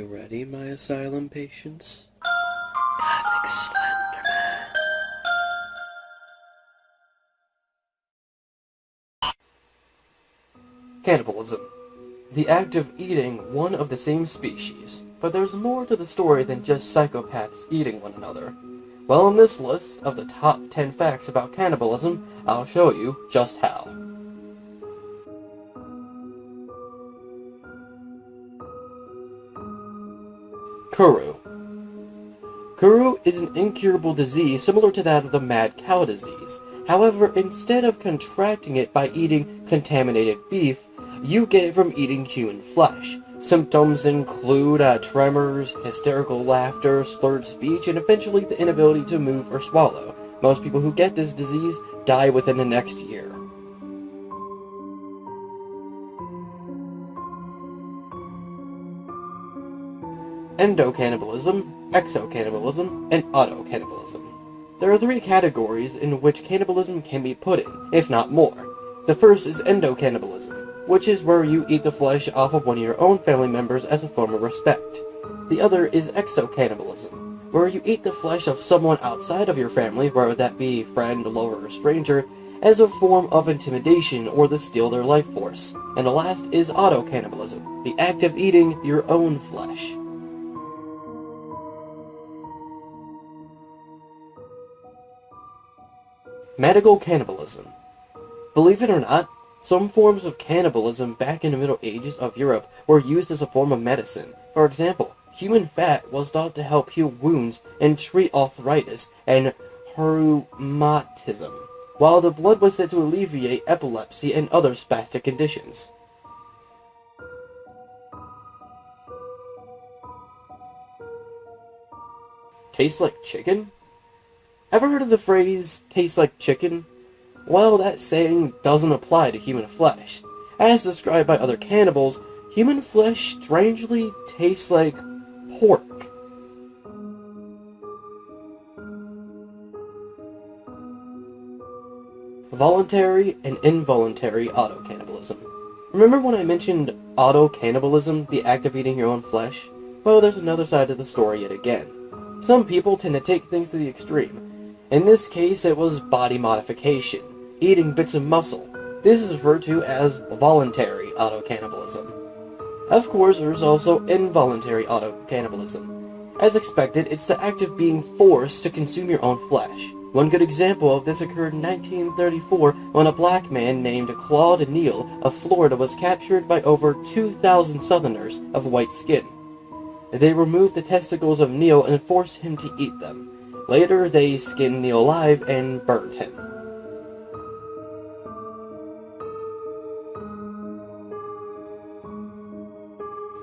you ready, my asylum patients? Gothic Slenderman. Cannibalism. The act of eating one of the same species. But there's more to the story than just psychopaths eating one another. Well, in this list of the top 10 facts about cannibalism, I'll show you just how. Kuru. Kuru is an incurable disease similar to that of the mad cow disease. However, instead of contracting it by eating contaminated beef, you get it from eating human flesh. Symptoms include tremors, hysterical laughter, slurred speech, and eventually the inability to move or swallow. Most people who get this disease die within the next year. Endocannibalism, exocannibalism, and autocannibalism. There are three categories in which cannibalism can be put in, if not more. The first is endocannibalism, which is where you eat the flesh off of one of your own family members as a form of respect. The other is exocannibalism, where you eat the flesh of someone outside of your family, whether that be friend, lover, or stranger, as a form of intimidation or to steal their life force. And the last is autocannibalism, the act of eating your own flesh. Medical cannibalism. Believe it or not, some forms of cannibalism back in the Middle Ages of Europe were used as a form of medicine. For example, human fat was thought to help heal wounds and treat arthritis and rheumatism, while the blood was said to alleviate epilepsy and other spastic conditions. Tastes like chicken? Ever heard of the phrase, tastes like chicken? Well, that saying doesn't apply to human flesh. As described by other cannibals, human flesh strangely tastes like pork. Voluntary and involuntary autocannibalism. Remember when I mentioned autocannibalism, the act of eating your own flesh? Well, there's another side to the story yet again. Some people tend to take things to the extreme. In this case, it was body modification, eating bits of muscle. This is referred to as voluntary autocannibalism. Of course, there's also involuntary autocannibalism. As expected, it's the act of being forced to consume your own flesh. One good example of this occurred in 1934 when a black man named Claude Neal of Florida was captured by over 2,000 Southerners of white skin. They removed the testicles of Neal and forced him to eat them. Later, they skinned Neal alive and burned him.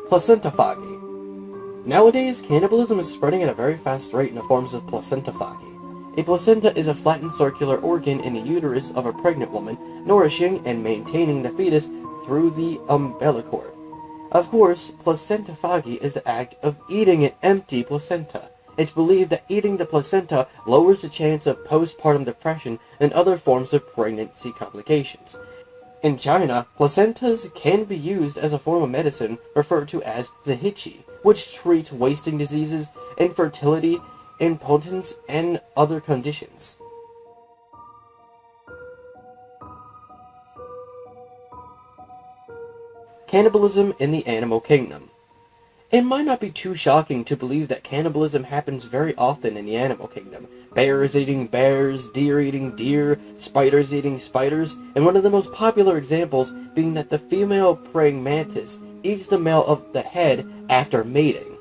Placentophagy. Nowadays, cannibalism is spreading at a very fast rate in the forms of placentophagy. A placenta is a flattened circular organ in the uterus of a pregnant woman, nourishing and maintaining the fetus through the umbilical cord. Of course, placentophagy is the act of eating an empty placenta. It's believed that eating the placenta lowers the chance of postpartum depression and other forms of pregnancy complications. In China, placentas can be used as a form of medicine referred to as zihichi, which treats wasting diseases, infertility, impotence, and other conditions. Cannibalism in the animal kingdom. It might not be too shocking to believe that cannibalism happens very often in the animal kingdom. Bears eating bears, deer eating deer, spiders eating spiders, and one of the most popular examples being that the female praying mantis eats the male of the head after mating.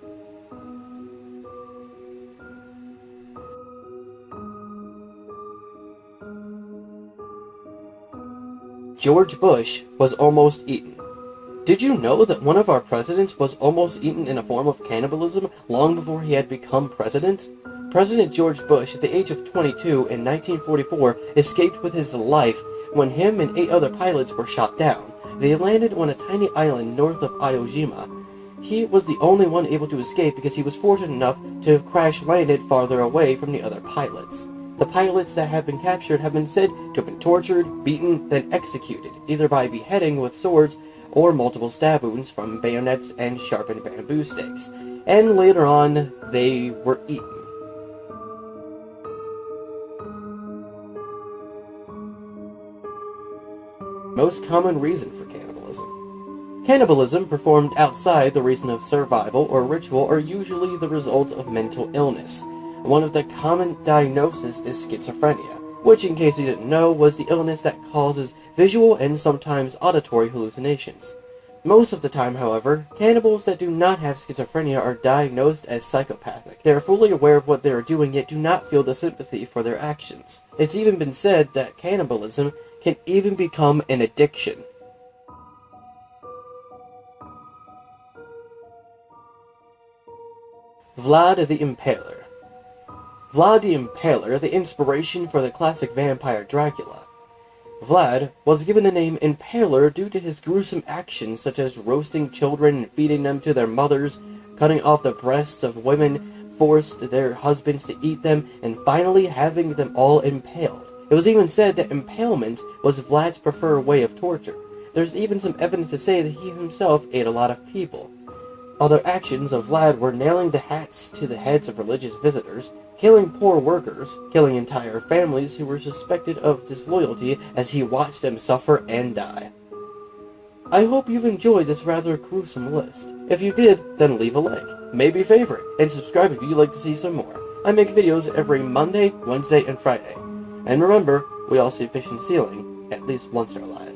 George Bush was almost eaten. Did you know that one of our presidents was almost eaten in a form of cannibalism long before he had become president? President George Bush, at the age of 22 in 1944, escaped with his life when him and 8 other pilots were shot down. They landed on a tiny island north of Iwo Jima. He was the only one able to escape because he was fortunate enough to have crash-landed farther away from the other pilots. The pilots that have been captured have been said to have been tortured, beaten, then executed, either by beheading with swords or multiple stab wounds from bayonets and sharpened bamboo stakes. and later on, they were eaten. Most common reason for cannibalism. Cannibalism performed outside the reason of survival or ritual are usually the result of mental illness. One of the common diagnoses is schizophrenia, which, in case you didn't know, was the illness that causes visual and sometimes auditory hallucinations. Most of the time, however, cannibals that do not have schizophrenia are diagnosed as psychopathic. They are fully aware of what they are doing, yet do not feel the sympathy for their actions. It's even been said that cannibalism can even become an addiction. Vlad the Impaler. Vlad the Impaler, the inspiration for the classic vampire Dracula. Vlad was given the name Impaler due to his gruesome actions such as roasting children and feeding them to their mothers, cutting off the breasts of women, forced their husbands to eat them, and finally having them all impaled. It was even said that impalement was Vlad's preferred way of torture. There's even some evidence to say that he himself ate a lot of people. Other actions of Vlad were nailing the hats to the heads of religious visitors, killing poor workers, killing entire families who were suspected of disloyalty as he watched them suffer and die. I hope you've enjoyed this rather gruesome list. If you did, then leave a like, maybe favorite, and subscribe if you'd like to see some more. I make videos every Monday, Wednesday, and Friday. And remember, we all see fish in the ceiling at least once in our lives.